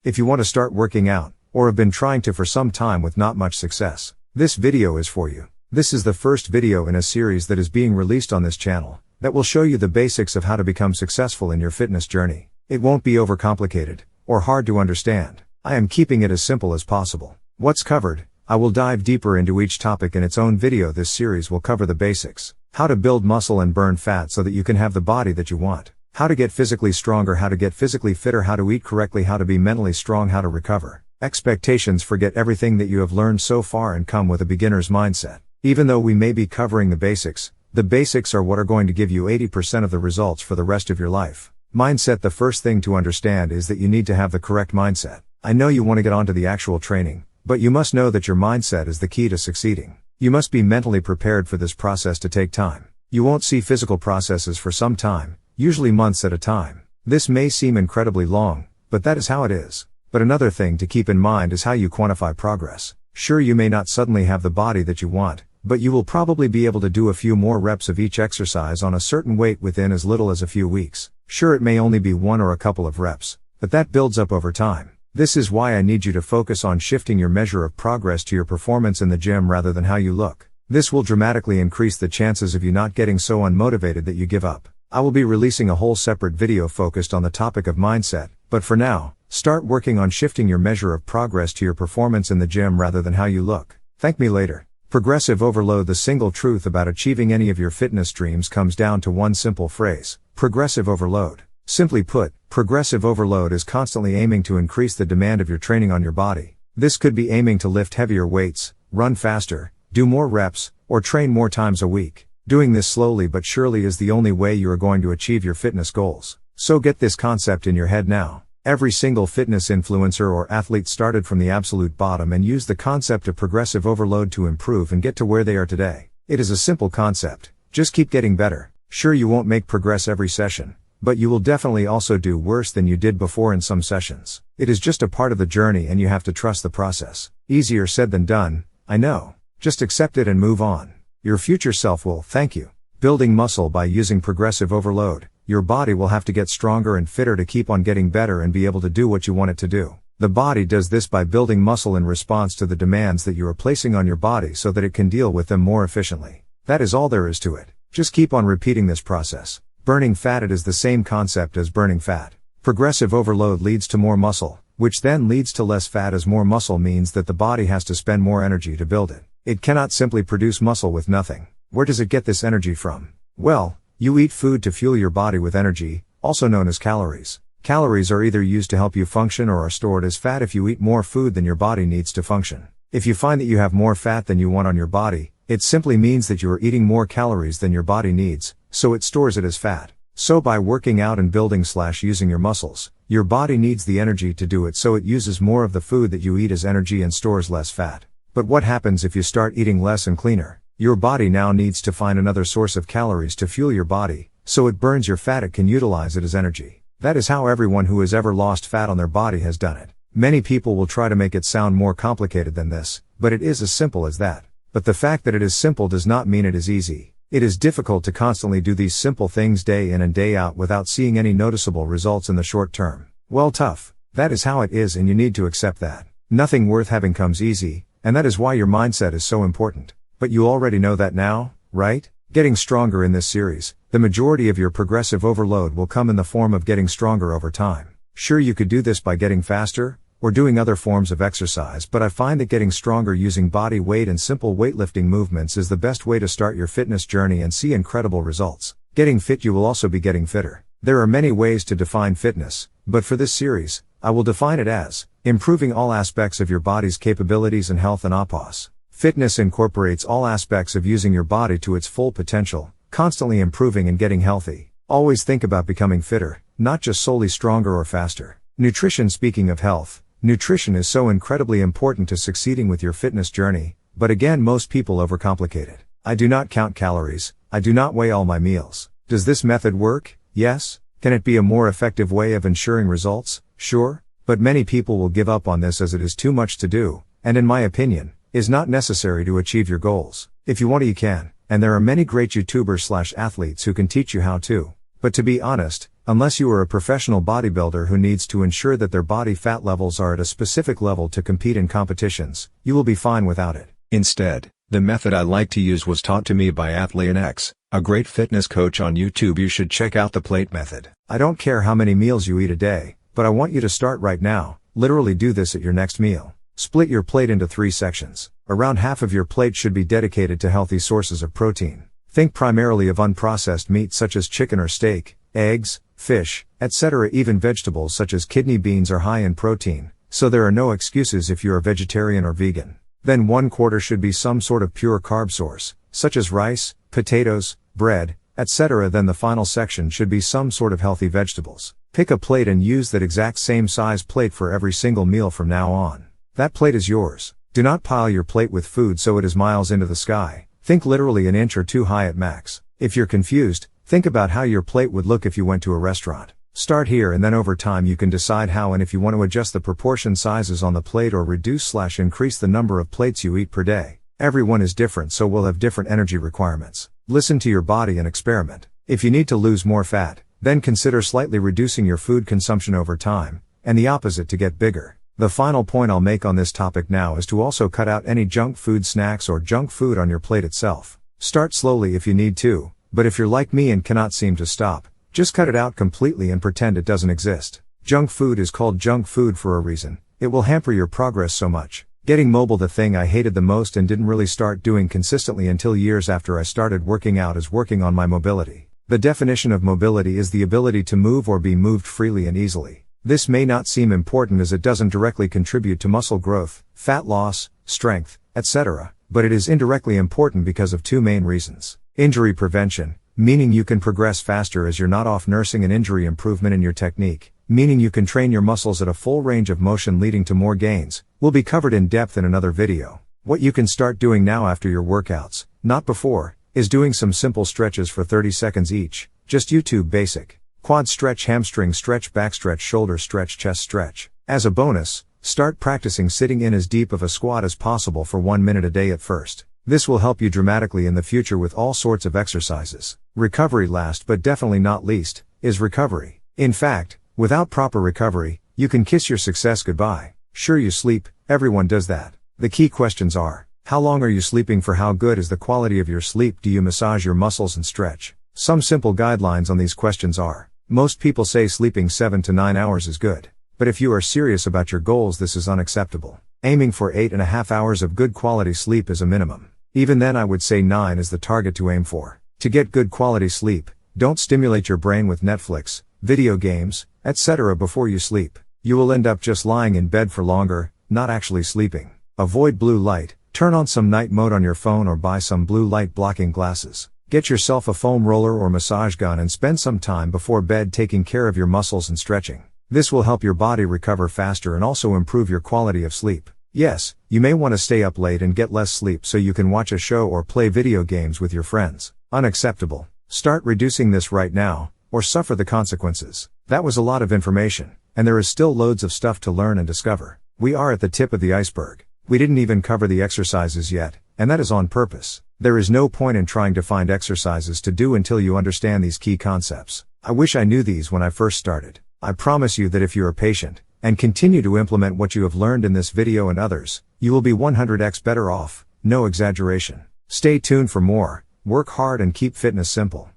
If you want to start working out, or have been trying to for some time with not much success, this video is for you. This is the first video in a series that is being released on this channel, that will show you the basics of how to become successful in your fitness journey. It won't be overcomplicated, or hard to understand. I am keeping it as simple as possible. What's covered? I will dive deeper into each topic in its own video. This series will cover the basics. How to build muscle and burn fat so that you can have the body that you want. How to get physically stronger, how to get physically fitter, how to eat correctly, how to be mentally strong, how to recover. Expectations: forget everything that you have learned so far and come with a beginner's mindset. Even though we may be covering the basics are what are going to give you 80% of the results for the rest of your life. Mindset: the first thing to understand is that you need to have the correct mindset. I know you want to get onto the actual training, but you must know that your mindset is the key to succeeding. You must be mentally prepared for this process to take time. You won't see physical processes for some time, usually months at a time. This may seem incredibly long, but that is how it is. But another thing to keep in mind is how you quantify progress. Sure, you may not suddenly have the body that you want, but you will probably be able to do a few more reps of each exercise on a certain weight within as little as a few weeks. Sure, it may only be one or a couple of reps, but that builds up over time. This is why I need you to focus on shifting your measure of progress to your performance in the gym rather than how you look. This will dramatically increase the chances of you not getting so unmotivated that you give up. I will be releasing a whole separate video focused on the topic of mindset, but for now, start working on shifting your measure of progress to your performance in the gym rather than how you look. Thank me later. Progressive overload: the single truth about achieving any of your fitness dreams comes down to one simple phrase: progressive overload. Simply put, progressive overload is constantly aiming to increase the demand of your training on your body. This could be aiming to lift heavier weights, run faster, do more reps, or train more times a week. Doing this slowly but surely is the only way you are going to achieve your fitness goals. So get this concept in your head now. Every single fitness influencer or athlete started from the absolute bottom and used the concept of progressive overload to improve and get to where they are today. It is a simple concept. Just keep getting better. Sure, you won't make progress every session, but you will definitely also do worse than you did before in some sessions. It is just a part of the journey and you have to trust the process. Easier said than done, I know. Just accept it and move on. Your future self will thank you. Building muscle by using progressive overload. Your body will have to get stronger and fitter to keep on getting better and be able to do what you want it to do. The body does this by building muscle in response to the demands that you are placing on your body so that it can deal with them more efficiently. That is all there is to it. Just keep on repeating this process. Burning fat: it is the same concept as burning fat. Progressive overload leads to more muscle, which then leads to less fat, as more muscle means that the body has to spend more energy to build it. It cannot simply produce muscle with nothing. Where does it get this energy from? Well, you eat food to fuel your body with energy, also known as calories. Calories are either used to help you function or are stored as fat if you eat more food than your body needs to function. If you find that you have more fat than you want on your body, it simply means that you are eating more calories than your body needs, so it stores it as fat. So by working out and building/using your muscles, your body needs the energy to do it, so it uses more of the food that you eat as energy and stores less fat. But what happens if you start eating less and cleaner? Your body now needs to find another source of calories to fuel your body, so it burns your fat. It can utilize it as energy. That is how everyone who has ever lost fat on their body has done it. Many people will try to make it sound more complicated than this, but it is as simple as that. But the fact that it is simple does not mean it is easy. It is difficult to constantly do these simple things day in and day out without seeing any noticeable results in the short term. Well, tough. That is how it is, and you need to accept that. Nothing worth having comes easy, and that is why your mindset is so important. But you already know that now, right? Getting stronger: in this series, the majority of your progressive overload will come in the form of getting stronger over time. Sure, you could do this by getting faster, or doing other forms of exercise, but I find that getting stronger using body weight and simple weightlifting movements is the best way to start your fitness journey and see incredible results. Getting fit: you will also be getting fitter. There are many ways to define fitness, but for this series, I will define it as improving all aspects of your body's capabilities and health and APOS. Fitness incorporates all aspects of using your body to its full potential, constantly improving and getting healthy. Always think about becoming fitter, not just solely stronger or faster. Nutrition: speaking of health, nutrition is so incredibly important to succeeding with your fitness journey, but again, most people overcomplicate it. I do not count calories. I do not weigh all my meals. Does this method work? Yes. Can it be a more effective way of ensuring results? Sure. But many people will give up on this as it is too much to do, and in my opinion, is not necessary to achieve your goals. If you want to, you can, and there are many great YouTubers/athletes who can teach you how to. But to be honest, Unless you are a professional bodybuilder who needs to ensure that their body fat levels are at a specific level to compete in competitions, you will be fine without it. Instead, the method I like to use was taught to me by AthleanX, a great fitness coach on YouTube. You should check out the plate method. I don't care how many meals you eat a day, but I want you to start right now. Literally do this at your next meal. Split your plate into 3 sections. Around half of your plate should be dedicated to healthy sources of protein. Think primarily of unprocessed meat such as chicken or steak, eggs, fish, etc. Even vegetables such as kidney beans are high in protein, so there are no excuses if you are vegetarian or vegan. Then 1/4 should be some sort of pure carb source, such as rice, potatoes, bread, etc. Then the final section should be some sort of healthy vegetables. Pick a plate and use that exact same size plate for every single meal from now on. That plate is yours. Do not pile your plate with food so it is miles into the sky. Think literally an inch or 2 high at max. If you're confused, think about how your plate would look if you went to a restaurant. Start here and then over time you can decide how and if you want to adjust the proportion sizes on the plate or reduce/increase the number of plates you eat per day. Everyone is different, so will have different energy requirements. Listen to your body and experiment. If you need to lose more fat, then consider slightly reducing your food consumption over time, and the opposite to get bigger. The final point I'll make on this topic now is to also cut out any junk food snacks or junk food on your plate itself. Start slowly if you need to, but if you're like me and cannot seem to stop, just cut it out completely and pretend it doesn't exist. Junk food is called junk food for a reason. It will hamper your progress so much. Getting mobile, the thing I hated the most and didn't really start doing consistently until years after I started working out, is working on my mobility. The definition of mobility is the ability to move or be moved freely and easily. This may not seem important as it doesn't directly contribute to muscle growth, fat loss, strength, etc., but it is indirectly important because of 2 main reasons. Injury prevention, meaning you can progress faster as you're not off nursing an injury. Improvement in your technique, meaning you can train your muscles at a full range of motion leading to more gains, will be covered in depth in another video. What you can start doing now after your workouts, not before, is doing some simple stretches for 30 seconds each, just YouTube basic. Quad stretch, hamstring stretch, back stretch, shoulder stretch, chest stretch. As a bonus, start practicing sitting in as deep of a squat as possible for 1 minute a day at first. This will help you dramatically in the future with all sorts of exercises. Recovery, last but definitely not least, is recovery. In fact, without proper recovery, you can kiss your success goodbye. Sure, you sleep, everyone does that. The key questions are, how long are you sleeping for? How good is the quality of your sleep? Do you massage your muscles and stretch? Some simple guidelines on these questions are: most people say sleeping 7 to 9 hours is good. But if you are serious about your goals, this is unacceptable. Aiming for 8.5 hours of good quality sleep is a minimum. Even then, I would say 9 is the target to aim for. To get good quality sleep, don't stimulate your brain with Netflix, video games, etc. before you sleep. You will end up just lying in bed for longer, not actually sleeping. Avoid blue light, turn on some night mode on your phone or buy some blue light blocking glasses. Get yourself a foam roller or massage gun and spend some time before bed taking care of your muscles and stretching. This will help your body recover faster and also improve your quality of sleep. Yes, you may want to stay up late and get less sleep so you can watch a show or play video games with your friends. Unacceptable. Start reducing this right now, or suffer the consequences. That was a lot of information, and there is still loads of stuff to learn and discover. We are at the tip of the iceberg. We didn't even cover the exercises yet, and that is on purpose. There is no point in trying to find exercises to do until you understand these key concepts. I wish I knew these when I first started. I promise you that if you are patient, and continue to implement what you have learned in this video and others, you will be 100x better off, no exaggeration. Stay tuned for more, work hard and keep fitness simple.